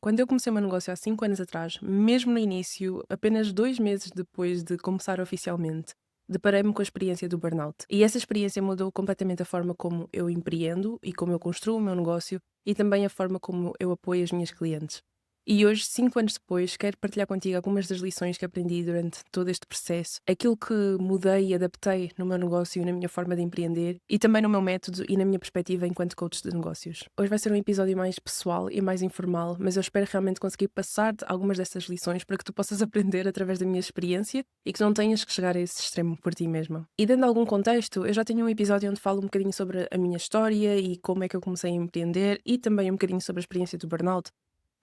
Quando eu comecei o meu negócio há 5 anos atrás, mesmo no início, apenas 2 meses depois de começar oficialmente, deparei-me com a experiência do burnout. E essa experiência mudou completamente a forma como eu empreendo e como eu construo o meu negócio e também a forma como eu apoio as minhas clientes. E hoje, 5 anos depois, quero partilhar contigo algumas das lições que aprendi durante todo este processo, aquilo que mudei e adaptei no meu negócio e na minha forma de empreender e também no meu método e na minha perspectiva enquanto coach de negócios. Hoje vai ser um episódio mais pessoal e mais informal, mas eu espero realmente conseguir passar-te algumas dessas lições para que tu possas aprender através da minha experiência e que não tenhas que chegar a esse extremo por ti mesma. E dando algum contexto, eu já tenho um episódio onde falo um bocadinho sobre a minha história e como é que eu comecei a empreender e também um bocadinho sobre a experiência do burnout.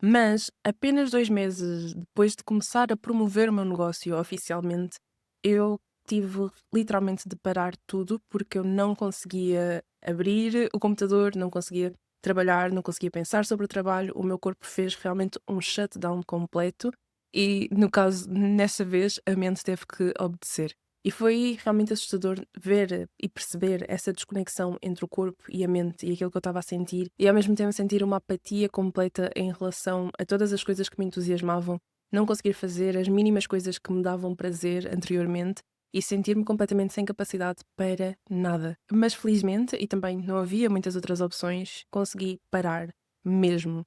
Mas apenas 2 meses depois de começar a promover o meu negócio oficialmente, eu tive literalmente de parar tudo, porque eu não conseguia abrir o computador, não conseguia trabalhar, não conseguia pensar sobre o trabalho, o meu corpo fez realmente um shutdown completo e, no caso, nessa vez, a mente teve que obedecer. E foi realmente assustador ver e perceber essa desconexão entre o corpo e a mente e aquilo que eu estava a sentir, e ao mesmo tempo sentir uma apatia completa em relação a todas as coisas que me entusiasmavam, não conseguir fazer as mínimas coisas que me davam prazer anteriormente e sentir-me completamente sem capacidade para nada. Mas felizmente, e também não havia muitas outras opções, consegui parar mesmo.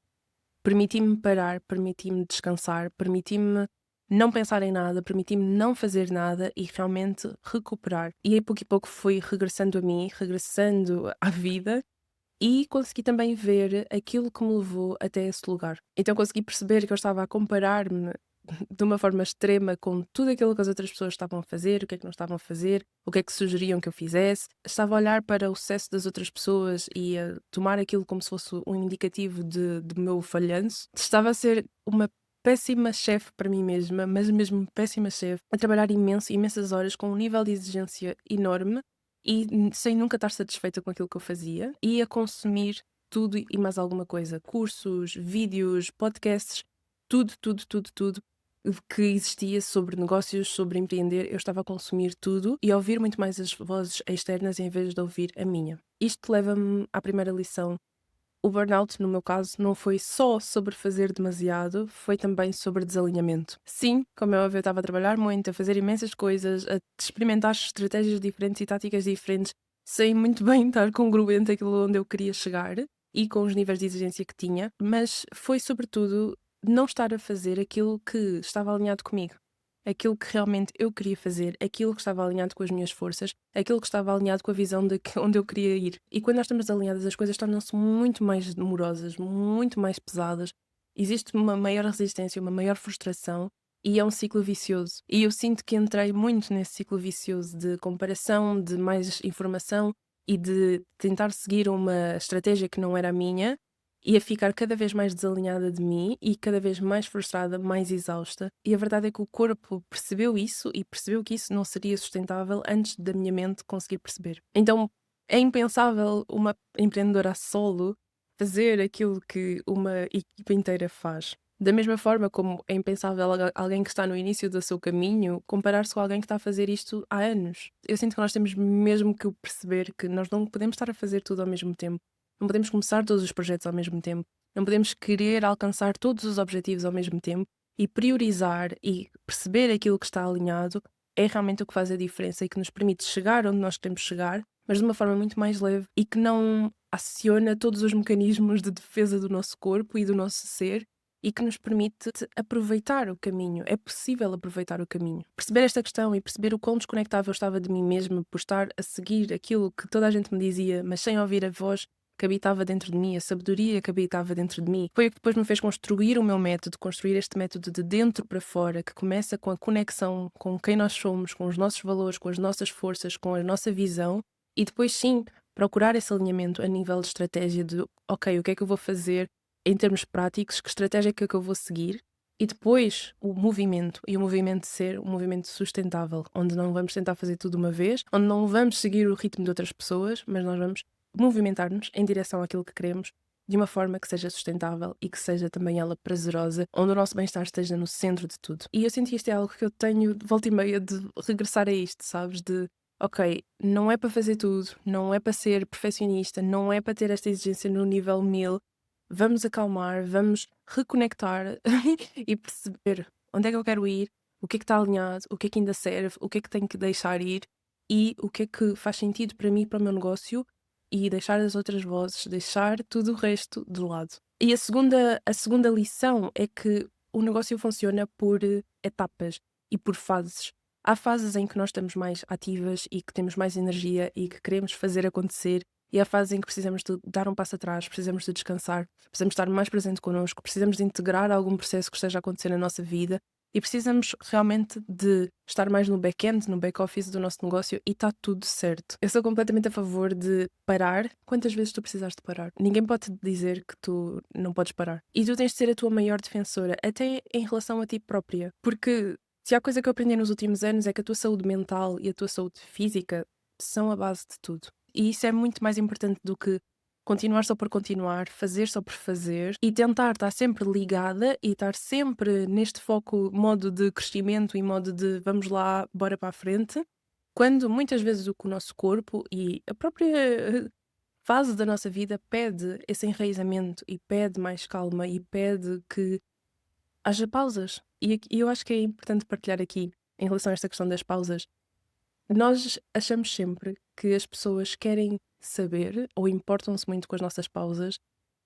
Permiti-me parar, permiti-me descansar, permiti-me não pensar em nada, permiti-me não fazer nada e realmente recuperar. E aí, pouco e pouco, fui regressando a mim, regressando à vida e consegui também ver aquilo que me levou até esse lugar. Então, consegui perceber que eu estava a comparar-me de uma forma extrema com tudo aquilo que as outras pessoas estavam a fazer, o que é que não estavam a fazer, o que é que sugeriam que eu fizesse. Estava a olhar para o sucesso das outras pessoas e a tomar aquilo como se fosse um indicativo de meu falhanço. Estava a ser uma péssima chefe para mim mesma, mas mesmo péssima chefe, a trabalhar imenso, imensas horas, com um nível de exigência enorme e sem nunca estar satisfeita com aquilo que eu fazia e a consumir tudo e mais alguma coisa. Cursos, vídeos, podcasts, tudo, tudo, tudo, tudo que existia sobre negócios, sobre empreender, eu estava a consumir tudo e a ouvir muito mais as vozes externas em vez de ouvir a minha. Isto leva-me à primeira lição. O burnout, no meu caso, não foi só sobre fazer demasiado, foi também sobre desalinhamento. Sim, como é óbvio, eu estava a trabalhar muito, a fazer imensas coisas, a experimentar estratégias diferentes e táticas diferentes, sem muito bem estar congruente aquilo onde eu queria chegar e com os níveis de exigência que tinha, mas foi sobretudo não estar a fazer aquilo que estava alinhado comigo. Aquilo que realmente eu queria fazer, aquilo que estava alinhado com as minhas forças, aquilo que estava alinhado com a visão de onde eu queria ir. E quando nós estamos alinhadas, as coisas tornam-se muito mais demorosas, muito mais pesadas. Existe uma maior resistência, uma maior frustração e é um ciclo vicioso. E eu sinto que entrei muito nesse ciclo vicioso de comparação, de mais informação e de tentar seguir uma estratégia que não era a minha e a ficar cada vez mais desalinhada de mim e cada vez mais frustrada, mais exausta. E a verdade é que o corpo percebeu isso e percebeu que isso não seria sustentável antes da minha mente conseguir perceber. Então é impensável uma empreendedora a solo fazer aquilo que uma equipa inteira faz. Da mesma forma como é impensável alguém que está no início do seu caminho comparar-se com alguém que está a fazer isto há anos. Eu sinto que nós temos mesmo que perceber que nós não podemos estar a fazer tudo ao mesmo tempo. Não podemos começar todos os projetos ao mesmo tempo. Não podemos querer alcançar todos os objetivos ao mesmo tempo e priorizar e perceber aquilo que está alinhado é realmente o que faz a diferença e que nos permite chegar onde nós queremos chegar, mas de uma forma muito mais leve e que não aciona todos os mecanismos de defesa do nosso corpo e do nosso ser e que nos permite aproveitar o caminho. É possível aproveitar o caminho. Perceber esta questão e perceber o quão desconectável eu estava de mim mesma por estar a seguir aquilo que toda a gente me dizia, mas sem ouvir a voz que habitava dentro de mim, a sabedoria que habitava dentro de mim, foi o que depois me fez construir o meu método, construir este método de dentro para fora, que começa com a conexão com quem nós somos, com os nossos valores, com as nossas forças, com a nossa visão, e depois sim, procurar esse alinhamento a nível de estratégia de, ok, o que é que eu vou fazer em termos práticos, que estratégia é que eu vou seguir, e depois o movimento, e o movimento ser um movimento sustentável, onde não vamos tentar fazer tudo uma vez, onde não vamos seguir o ritmo de outras pessoas, mas nós vamos movimentar-nos em direção àquilo que queremos de uma forma que seja sustentável e que seja também ela prazerosa, onde o nosso bem-estar esteja no centro de tudo. E eu sinto que isto é algo que eu tenho de volta e meia de regressar a isto, sabes? De, ok, não é para fazer tudo, não é para ser perfeccionista, não é para ter esta exigência no nível 1000, vamos acalmar, vamos reconectar e perceber onde é que eu quero ir, o que é que está alinhado, o que é que ainda serve, o que é que tenho que deixar ir e o que é que faz sentido para mim, para o meu negócio e deixar as outras vozes, deixar tudo o resto de lado. E a segunda lição é que o negócio funciona por etapas e por fases. Há fases em que nós estamos mais ativas e que temos mais energia e que queremos fazer acontecer, e há fases em que precisamos de dar um passo atrás, precisamos de descansar, precisamos estar mais presente connosco, precisamos de integrar algum processo que esteja a acontecer na nossa vida e precisamos realmente de estar mais no back-end, no back-office do nosso negócio e está tudo certo. Eu sou completamente a favor de parar quantas vezes tu precisas de parar. Ninguém pode te dizer que tu não podes parar. E tu tens de ser a tua maior defensora, até em relação a ti própria. Porque se há coisa que eu aprendi nos últimos anos é que a tua saúde mental e a tua saúde física são a base de tudo. E isso é muito mais importante do que continuar só por continuar, fazer só por fazer e tentar estar sempre ligada e estar sempre neste foco, modo de crescimento e modo de vamos lá, bora para a frente, quando muitas vezes o que o nosso corpo e a própria fase da nossa vida pede esse enraizamento e pede mais calma e pede que haja pausas. E eu acho que é importante partilhar aqui, em relação a esta questão das pausas, nós achamos sempre que as pessoas querem saber ou importam-se muito com as nossas pausas,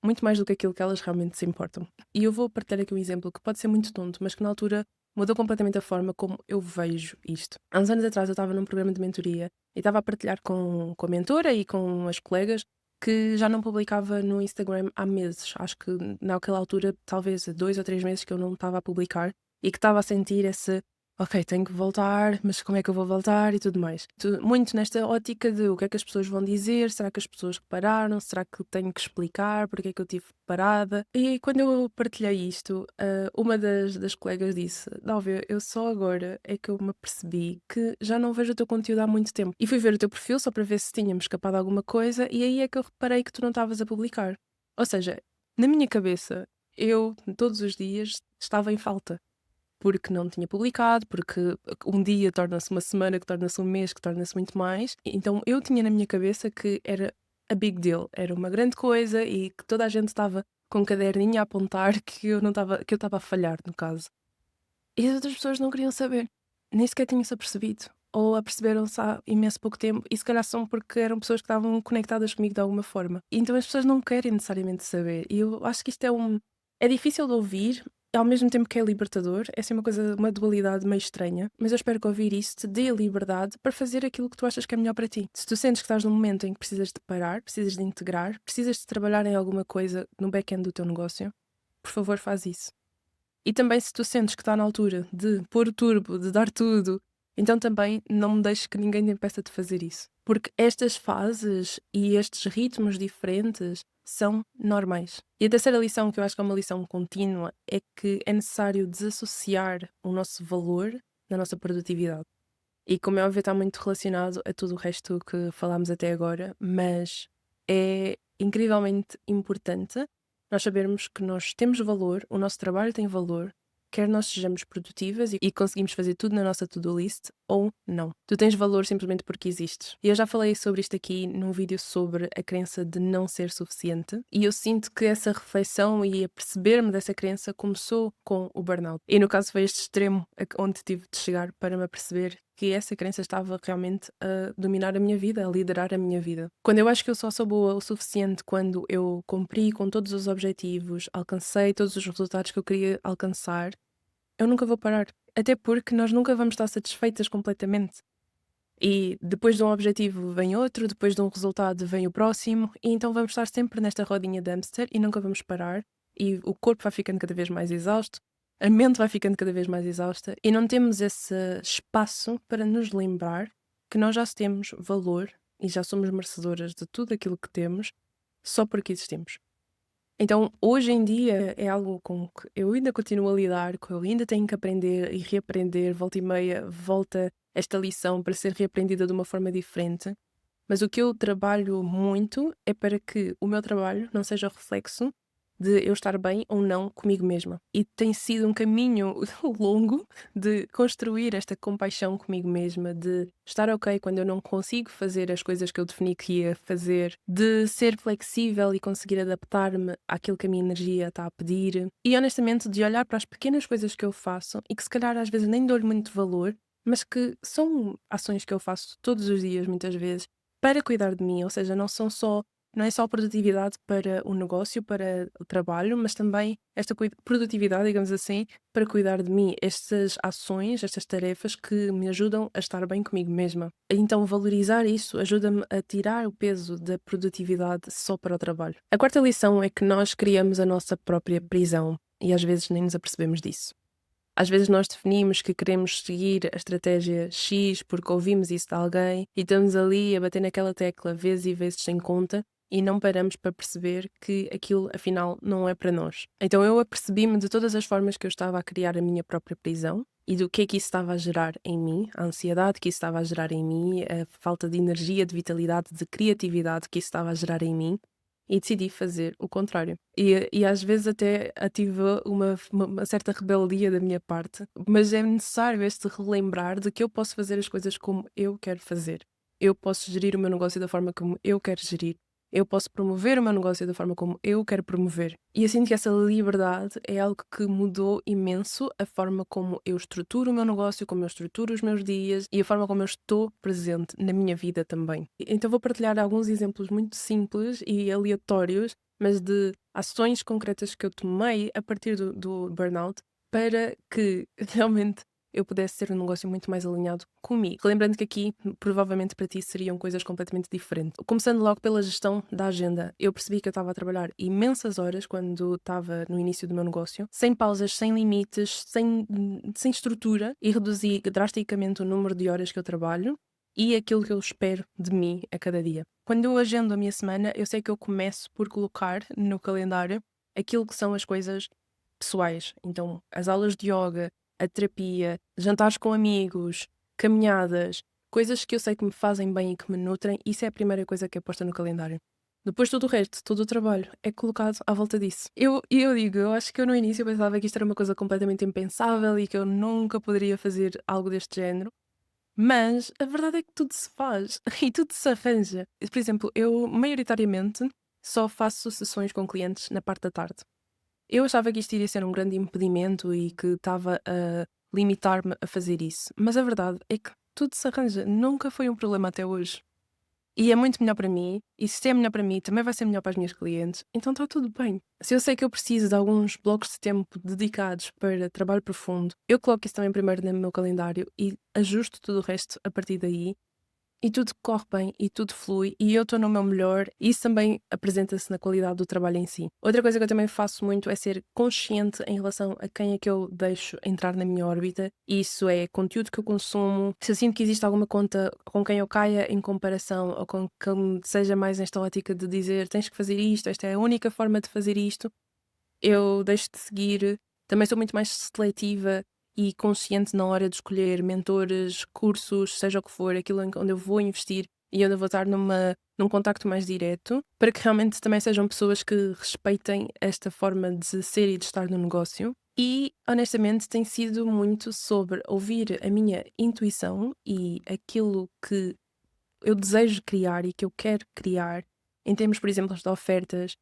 muito mais do que aquilo que elas realmente se importam. E eu vou partilhar aqui um exemplo que pode ser muito tonto, mas que na altura mudou completamente a forma como eu vejo isto. Há uns anos atrás eu estava num programa de mentoria e estava a partilhar com a mentora e com as colegas que já não publicava no Instagram há meses. Acho que naquela altura, talvez 2 ou 3 meses que eu não estava a publicar e que estava a sentir esse ok, tenho que voltar, mas como é que eu vou voltar e tudo mais. Muito nesta ótica de o que é que as pessoas vão dizer, será que as pessoas repararam, será que tenho que explicar porque é que eu estive parada. E quando eu partilhei isto, uma das colegas disse, Dálvia, eu só agora é que eu me apercebi que já não vejo o teu conteúdo há muito tempo. E fui ver o teu perfil só para ver se tínhamos escapado alguma coisa e aí é que eu reparei que tu não estavas a publicar. Ou seja, na minha cabeça, eu todos os dias estava em falta porque não tinha publicado, porque um dia torna-se uma semana, que torna-se um mês, que torna-se muito mais. Então eu tinha na minha cabeça que era a big deal, era uma grande coisa e que toda a gente estava com um caderninho a apontar que eu não estava, que eu estava a falhar, no caso. E as outras pessoas não queriam saber, nem sequer tinham-se apercebido. Ou aperceberam-se há imenso pouco tempo, e se calhar são porque eram pessoas que estavam conectadas comigo de alguma forma. E então as pessoas não querem necessariamente saber. E eu acho que isto é difícil de ouvir, ao mesmo tempo que é libertador. Essa é uma coisa, uma dualidade meio estranha. Mas eu espero que ouvir isso te dê a liberdade para fazer aquilo que tu achas que é melhor para ti. Se tu sentes que estás num momento em que precisas de parar, precisas de integrar, precisas de trabalhar em alguma coisa no back-end do teu negócio, por favor, faz isso. E também se tu sentes que está na altura de pôr o turbo, de dar tudo, então também não me deixes que ninguém te impeça de fazer isso. Porque estas fases e estes ritmos diferentes são normais. E a terceira lição, que eu acho que é uma lição contínua, é que é necessário desassociar o nosso valor da nossa produtividade. E como é óbvio, está muito relacionado a tudo o resto que falámos até agora, mas é incrivelmente importante nós sabermos que nós temos valor, o nosso trabalho tem valor, quer nós sejamos produtivas e conseguimos fazer tudo na nossa to-do list ou não. Tu tens valor simplesmente porque existes. E eu já falei sobre isto aqui num vídeo sobre a crença de não ser suficiente, e eu sinto que essa reflexão e a perceber-me dessa crença começou com o burnout. E no caso foi este extremo onde tive de chegar para me aperceber que essa crença estava realmente a dominar a minha vida, a liderar a minha vida. Quando eu acho que eu só sou boa o suficiente quando eu cumpri com todos os objetivos, alcancei todos os resultados que eu queria alcançar, eu nunca vou parar. Até porque nós nunca vamos estar satisfeitas completamente. E depois de um objetivo vem outro, depois de um resultado vem o próximo, e então vamos estar sempre nesta rodinha de hamster e nunca vamos parar. E o corpo vai ficando cada vez mais exausto, a mente vai ficando cada vez mais exausta, e não temos esse espaço para nos lembrar que nós já temos valor e já somos merecedoras de tudo aquilo que temos só porque existimos. Então, hoje em dia é algo com que eu ainda continuo a lidar, que eu ainda tenho que aprender e reaprender, volta e meia, volta esta lição para ser reaprendida de uma forma diferente. Mas o que eu trabalho muito é para que o meu trabalho não seja reflexo de eu estar bem ou não comigo mesma. E tem sido um caminho longo de construir esta compaixão comigo mesma, de estar ok quando eu não consigo fazer as coisas que eu defini que ia fazer, de ser flexível e conseguir adaptar-me àquilo que a minha energia está a pedir. E honestamente, de olhar para as pequenas coisas que eu faço e que se calhar às vezes nem dou-lhe muito valor, mas que são ações que eu faço todos os dias, muitas vezes, para cuidar de mim. Ou seja, não é só produtividade para o negócio, para o trabalho, mas também esta produtividade, digamos assim, para cuidar de mim. Estas ações, estas tarefas que me ajudam a estar bem comigo mesma. Então, valorizar isso ajuda-me a tirar o peso da produtividade só para o trabalho. A quarta lição é que nós criamos a nossa própria prisão e às vezes nem nos apercebemos disso. Às vezes nós definimos que queremos seguir a estratégia X porque ouvimos isso de alguém e estamos ali a bater naquela tecla vezes e vezes sem conta e não paramos para perceber que aquilo afinal não é para nós. Então eu apercebi-me de todas as formas que eu estava a criar a minha própria prisão e do que é que isso estava a gerar em mim, a ansiedade que isso estava a gerar em mim, a falta de energia, de vitalidade, de criatividade que isso estava a gerar em mim. E decidi fazer o contrário. E às vezes até ativa uma certa rebeldia da minha parte, mas é necessário este relembrar de que eu posso fazer as coisas como eu quero fazer. Eu posso gerir o meu negócio da forma como eu quero gerir. Eu posso promover o meu negócio da forma como eu quero promover. E eu sinto que essa liberdade é algo que mudou imenso a forma como eu estruturo o meu negócio, como eu estruturo os meus dias e a forma como eu estou presente na minha vida também. Então vou partilhar alguns exemplos muito simples e aleatórios, mas de ações concretas que eu tomei a partir do burnout para que realmente eu pudesse ter um negócio muito mais alinhado comigo. Lembrando que aqui, provavelmente para ti, seriam coisas completamente diferentes. Começando logo pela gestão da agenda. Eu percebi que eu estava a trabalhar imensas horas quando estava no início do meu negócio, sem pausas, sem limites, sem estrutura, e reduzi drasticamente o número de horas que eu trabalho e aquilo que eu espero de mim a cada dia. Quando eu agendo a minha semana, eu sei que eu começo por colocar no calendário aquilo que são as coisas pessoais. Então, as aulas de yoga, a terapia, jantares com amigos, caminhadas, coisas que eu sei que me fazem bem e que me nutrem, isso é a primeira coisa que é posta no calendário. Depois todo o resto, todo o trabalho é colocado à volta disso. Eu digo, eu acho que eu no início pensava que isto era uma coisa completamente impensável e que eu nunca poderia fazer algo deste género, mas a verdade é que tudo se faz e tudo se arranja. Por exemplo, eu maioritariamente só faço sessões com clientes na parte da tarde. Eu achava que isto iria ser um grande impedimento e que estava a limitar-me a fazer isso. Mas a verdade é que tudo se arranja. Nunca foi um problema até hoje. E é muito melhor para mim. E se é melhor para mim, também vai ser melhor para as minhas clientes. Então está tudo bem. Se eu sei que eu preciso de alguns blocos de tempo dedicados para trabalho profundo, eu coloco isso também primeiro no meu calendário e ajusto tudo o resto a partir daí. E tudo corre bem e tudo flui e eu estou no meu melhor e isso também apresenta-se na qualidade do trabalho em si. Outra coisa que eu também faço muito é ser consciente em relação a quem é que eu deixo entrar na minha órbita. Isso é conteúdo que eu consumo. Se eu sinto que existe alguma conta com quem eu caia em comparação ou com quem seja mais nesta ótica de dizer tens que fazer isto, esta é a única forma de fazer isto, eu deixo de seguir. Também sou muito mais seletiva e consciente na hora de escolher mentores, cursos, seja o que for, aquilo onde eu vou investir e onde eu vou estar num contacto mais direto, para que realmente também sejam pessoas que respeitem esta forma de ser e de estar no negócio. E, honestamente, tem sido muito sobre ouvir a minha intuição e aquilo que eu desejo criar e que eu quero criar, em termos, por exemplo, de ofertas.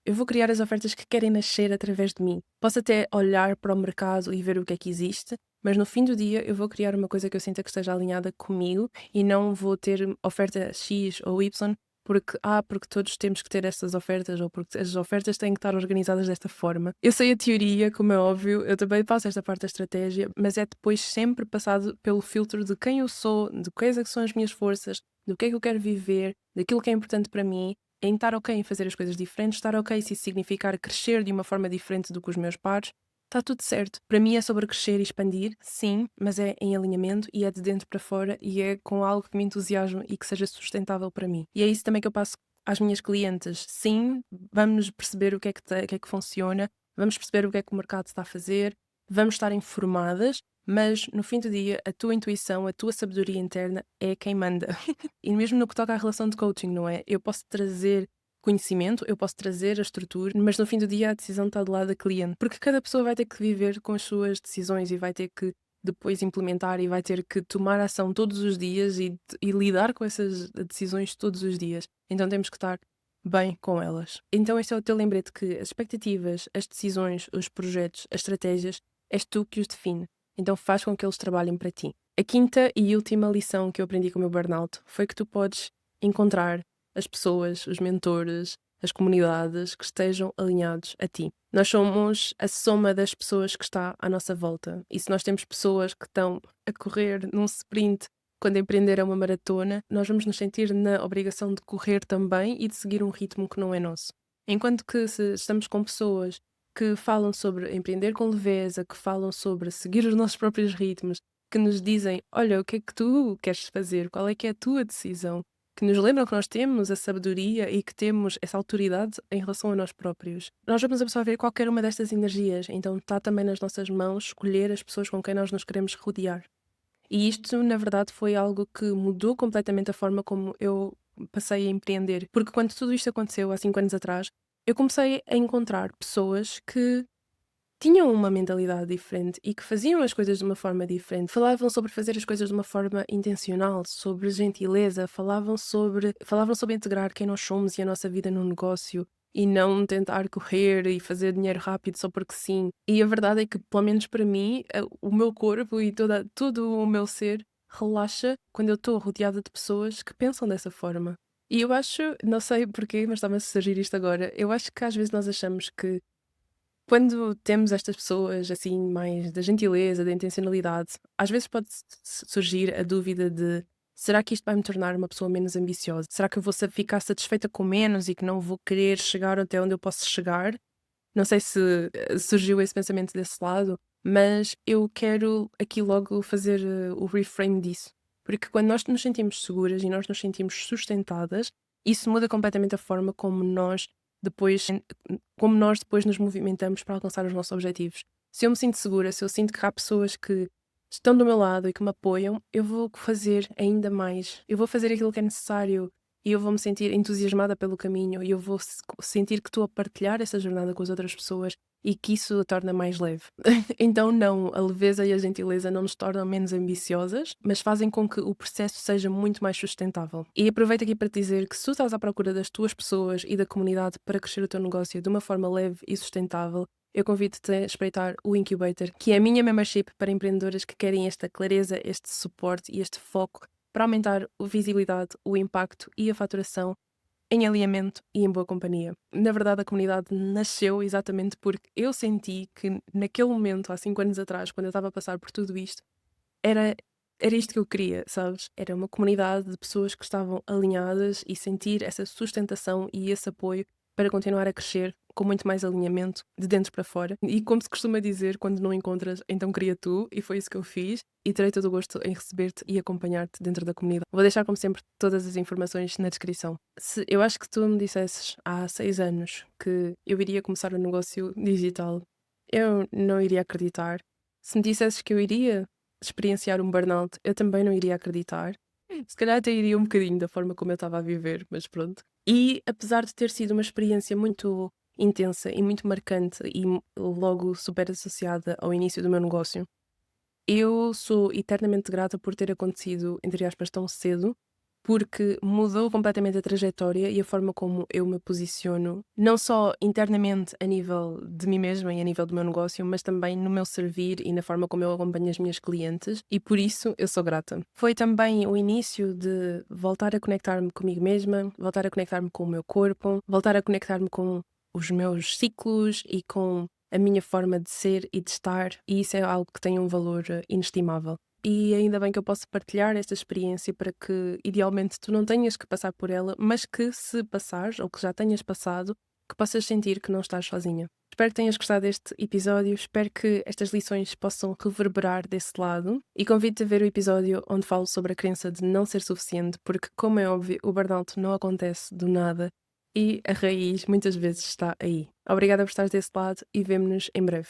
Eu vou criar as ofertas que querem nascer através de mim. Posso até olhar para o mercado e ver o que é que existe, mas no fim do dia eu vou criar uma coisa que eu sinta que esteja alinhada comigo e não vou ter oferta X ou Y porque todos temos que ter estas ofertas ou porque as ofertas têm que estar organizadas desta forma. Eu sei a teoria, como é óbvio, eu também faço esta parte da estratégia, mas é depois sempre passado pelo filtro de quem eu sou, de quais é que são as minhas forças, do que é que eu quero viver, daquilo que é importante para mim, em estar ok em fazer as coisas diferentes, estar ok se isso significar crescer de uma forma diferente do que os meus pares, está tudo certo. Para mim é sobre crescer e expandir, sim, mas é em alinhamento e é de dentro para fora e é com algo que me entusiasma e que seja sustentável para mim. E é isso também que eu passo às minhas clientes. Sim, vamos perceber o que é que funciona, vamos perceber o que é que o mercado está a fazer, vamos estar informadas, mas no fim do dia a tua intuição, a tua sabedoria interna é quem manda. E mesmo no que toca à relação de coaching, não é? Eu posso trazer conhecimento, eu posso trazer a estrutura, mas no fim do dia a decisão está do lado da cliente, porque cada pessoa vai ter que viver com as suas decisões e vai ter que depois implementar e vai ter que tomar ação todos os dias e lidar com essas decisões todos os dias. Então temos que estar bem com elas. Então este é o teu lembrete que as expectativas, as decisões, os projetos, as estratégias, és tu que os define. Então faz com que eles trabalhem para ti. A quinta e última lição que eu aprendi com o meu burnout foi que tu podes encontrar as pessoas, os mentores, as comunidades que estejam alinhados a ti. Nós somos a soma das pessoas que está à nossa volta. E se nós temos pessoas que estão a correr num sprint quando empreender é uma maratona, nós vamos nos sentir na obrigação de correr também e de seguir um ritmo que não é nosso. Enquanto que se estamos com pessoas que falam sobre empreender com leveza, que falam sobre seguir os nossos próprios ritmos, que nos dizem, olha, o que é que tu queres fazer? Qual é que é a tua decisão? Que nos lembram que nós temos a sabedoria e que temos essa autoridade em relação a nós próprios. Nós vamos absorver qualquer uma destas energias, então está também nas nossas mãos escolher as pessoas com quem nós nos queremos rodear. E isto, na verdade, foi algo que mudou completamente a forma como eu passei a empreender. Porque quando tudo isto aconteceu, há 5 anos atrás, eu comecei a encontrar pessoas que tinham uma mentalidade diferente e que faziam as coisas de uma forma diferente. Falavam sobre fazer as coisas de uma forma intencional, sobre gentileza, falavam sobre integrar quem nós somos e a nossa vida no negócio e não tentar correr e fazer dinheiro rápido só porque sim. E a verdade é que, pelo menos para mim, o meu corpo e todo o meu ser relaxa quando eu estou rodeada de pessoas que pensam dessa forma. E eu acho, não sei porquê, mas está-me a surgir isto agora. Eu acho que às vezes nós achamos que quando temos estas pessoas assim, mais da gentileza, da intencionalidade, às vezes pode surgir a dúvida de será que isto vai me tornar uma pessoa menos ambiciosa? Será que eu vou ficar satisfeita com menos e que não vou querer chegar até onde eu posso chegar? Não sei se surgiu esse pensamento desse lado, mas eu quero aqui logo fazer o reframe disso. Porque quando nós nos sentimos seguras e nós nos sentimos sustentadas, isso muda completamente a forma como nós depois nos movimentamos para alcançar os nossos objetivos. Se eu me sinto segura, se eu sinto que há pessoas que estão do meu lado e que me apoiam, eu vou fazer ainda mais. Eu vou fazer aquilo que é necessário e eu vou me sentir entusiasmada pelo caminho e eu vou sentir que estou a partilhar essa jornada com as outras pessoas e que isso a torna mais leve. Então, não, a leveza e a gentileza não nos tornam menos ambiciosas, mas fazem com que o processo seja muito mais sustentável. E aproveito aqui para te dizer que se tu estás à procura das tuas pessoas e da comunidade para crescer o teu negócio de uma forma leve e sustentável, eu convido-te a espreitar o Incubator, que é a minha membership para empreendedoras que querem esta clareza, este suporte e este foco para aumentar a visibilidade, o impacto e a faturação em alinhamento e em boa companhia. Na verdade, a comunidade nasceu exatamente porque eu senti que naquele momento, há 5 anos atrás, quando eu estava a passar por tudo isto, era, era isto que eu queria, sabes? Era uma comunidade de pessoas que estavam alinhadas e sentir essa sustentação e esse apoio para continuar a crescer com muito mais alinhamento de dentro para fora. E como se costuma dizer, quando não encontras, então cria tu, e foi isso que eu fiz, e terei todo o gosto em receber-te e acompanhar-te dentro da comunidade. Vou deixar, como sempre, todas as informações na descrição. Eu acho que tu me dissesses há 6 anos que eu iria começar um negócio digital, eu não iria acreditar. Se me dissesses que eu iria experienciar um burnout, eu também não iria acreditar. Se calhar até iria um bocadinho da forma como eu estava a viver, mas pronto. E apesar de ter sido uma experiência muito intensa e muito marcante e logo super associada ao início do meu negócio, eu sou eternamente grata por ter acontecido, entre aspas, tão cedo, porque mudou completamente a trajetória e a forma como eu me posiciono, não só internamente a nível de mim mesma e a nível do meu negócio, mas também no meu servir e na forma como eu acompanho as minhas clientes, e por isso eu sou grata. Foi também o início de voltar a conectar-me comigo mesma, voltar a conectar-me com o meu corpo, voltar a conectar-me com os meus ciclos e com a minha forma de ser e de estar, e isso é algo que tem um valor inestimável. E ainda bem que eu posso partilhar esta experiência para que, idealmente, tu não tenhas que passar por ela, mas que se passares, ou que já tenhas passado, que possas sentir que não estás sozinha. Espero que tenhas gostado deste episódio, espero que estas lições possam reverberar desse lado e convido-te a ver o episódio onde falo sobre a crença de não ser suficiente, porque, como é óbvio, o burnout não acontece do nada e a raiz muitas vezes está aí. Obrigada por estar desse lado e vemo-nos em breve.